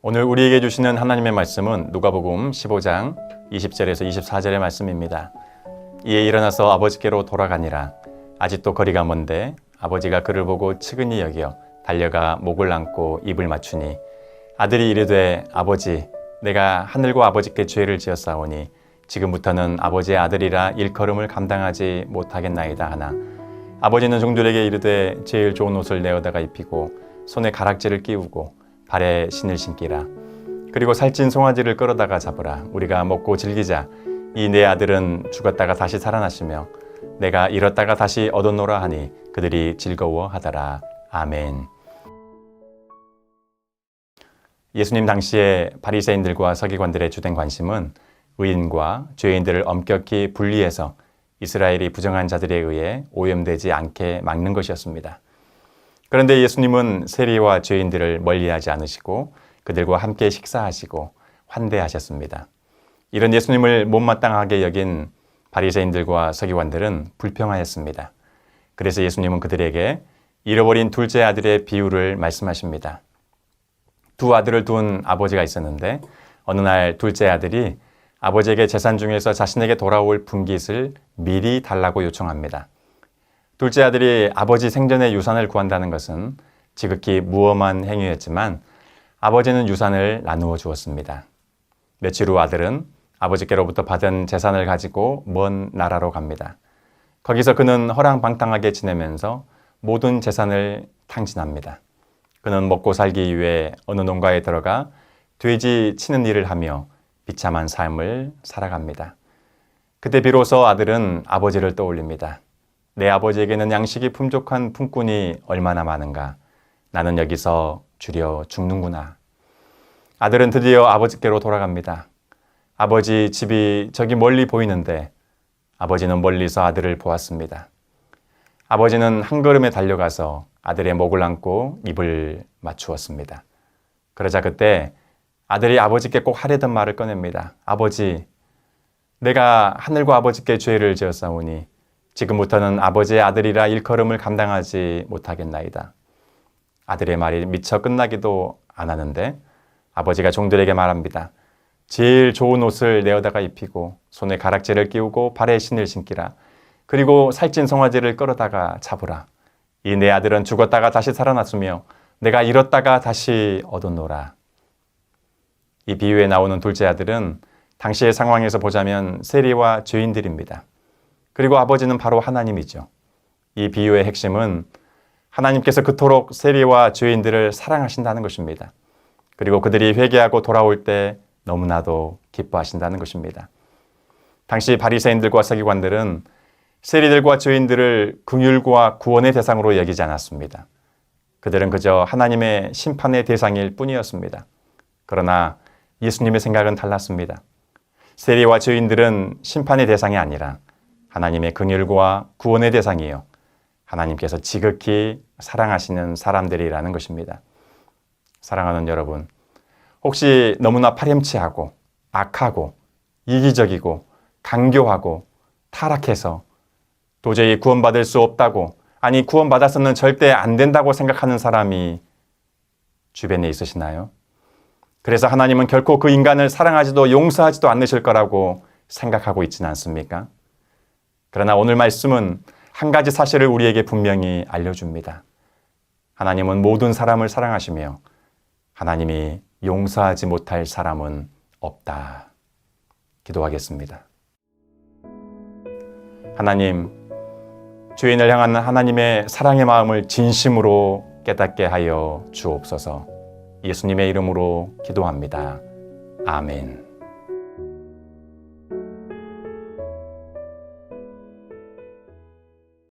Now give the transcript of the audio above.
오늘 우리에게 주시는 하나님의 말씀은 누가복음 15장 20절에서 24절의 말씀입니다. 이에 일어나서 아버지께로 돌아가니라. 아직도 거리가 먼데 아버지가 그를 보고 측은히 여겨 달려가 목을 안고 입을 맞추니 아들이 이르되 아버지 내가 하늘과 아버지께 죄를 지었사오니 지금부터는 아버지의 아들이라 일컬음을 감당하지 못하겠나이다 하나 아버지는 종들에게 이르되 제일 좋은 옷을 내어다가 입히고 손에 가락지를 끼우고 발에 신을 신기라. 그리고 살찐 송아지를 끌어다가 잡으라. 우리가 먹고 즐기자. 이 내 아들은 죽었다가 다시 살아났으며 내가 잃었다가 다시 얻었노라 하니 그들이 즐거워하더라. 아멘. 예수님 당시에 바리새인들과 서기관들의 주된 관심은 의인과 죄인들을 엄격히 분리해서 이스라엘이 부정한 자들에 의해 오염되지 않게 막는 것이었습니다. 그런데 예수님은 세리와 죄인들을 멀리하지 않으시고 그들과 함께 식사하시고 환대하셨습니다. 이런 예수님을 못마땅하게 여긴 바리새인들과 서기관들은 불평하였습니다. 그래서 예수님은 그들에게 잃어버린 둘째 아들의 비유를 말씀하십니다. 두 아들을 둔 아버지가 있었는데 어느 날 둘째 아들이 아버지에게 재산 중에서 자신에게 돌아올 분깃을 미리 달라고 요청합니다. 둘째 아들이 아버지 생전에 유산을 구한다는 것은 지극히 무엄한 행위였지만 아버지는 유산을 나누어 주었습니다. 며칠 후 아들은 아버지께로부터 받은 재산을 가지고 먼 나라로 갑니다. 거기서 그는 허랑방탕하게 지내면서 모든 재산을 탕진합니다. 그는 먹고 살기 위해 어느 농가에 들어가 돼지 치는 일을 하며 비참한 삶을 살아갑니다. 그때 비로소 아들은 아버지를 떠올립니다. 내 아버지에게는 양식이 풍족한 품꾼이 얼마나 많은가. 나는 여기서 주려 죽는구나. 아들은 드디어 아버지께로 돌아갑니다. 아버지 집이 저기 멀리 보이는데 아버지는 멀리서 아들을 보았습니다. 아버지는 한 걸음에 달려가서 아들의 목을 안고 입을 맞추었습니다. 그러자 그때 아들이 아버지께 꼭 하려던 말을 꺼냅니다. 아버지, 내가 하늘과 아버지께 죄를 지었사오니 지금부터는 아버지의 아들이라 일컬음을 감당하지 못하겠나이다. 아들의 말이 미처 끝나기도 안 하는데 아버지가 종들에게 말합니다. 제일 좋은 옷을 내어다가 입히고 손에 가락지를 끼우고 발에 신을 신기라. 그리고 살찐 송아지를 끌어다가 잡으라. 이 내 아들은 죽었다가 다시 살아났으며 내가 잃었다가 다시 얻었노라. 이 비유에 나오는 둘째 아들은 당시의 상황에서 보자면 세리와 죄인들입니다. 그리고 아버지는 바로 하나님이죠. 이 비유의 핵심은 하나님께서 그토록 세리와 죄인들을 사랑하신다는 것입니다. 그리고 그들이 회개하고 돌아올 때 너무나도 기뻐하신다는 것입니다. 당시 바리새인들과 서기관들은 세리들과 죄인들을 긍휼과 구원의 대상으로 여기지 않았습니다. 그들은 그저 하나님의 심판의 대상일 뿐이었습니다. 그러나 예수님의 생각은 달랐습니다. 세리와 죄인들은 심판의 대상이 아니라 하나님의 긍휼과 구원의 대상이요. 하나님께서 지극히 사랑하시는 사람들이라는 것입니다. 사랑하는 여러분, 혹시 너무나 파렴치하고 악하고 이기적이고 강교하고 타락해서 도저히 구원받을 수 없다고, 아니 구원받아서는 절대 안 된다고 생각하는 사람이 주변에 있으시나요? 그래서 하나님은 결코 그 인간을 사랑하지도 용서하지도 않으실 거라고 생각하고 있지는 않습니까? 그러나 오늘 말씀은 한 가지 사실을 우리에게 분명히 알려줍니다. 하나님은 모든 사람을 사랑하시며 하나님이 용서하지 못할 사람은 없다. 기도하겠습니다. 하나님, 죄인을 향한 하나님의 사랑의 마음을 진심으로 깨닫게 하여 주옵소서. 예수님의 이름으로 기도합니다. 아멘.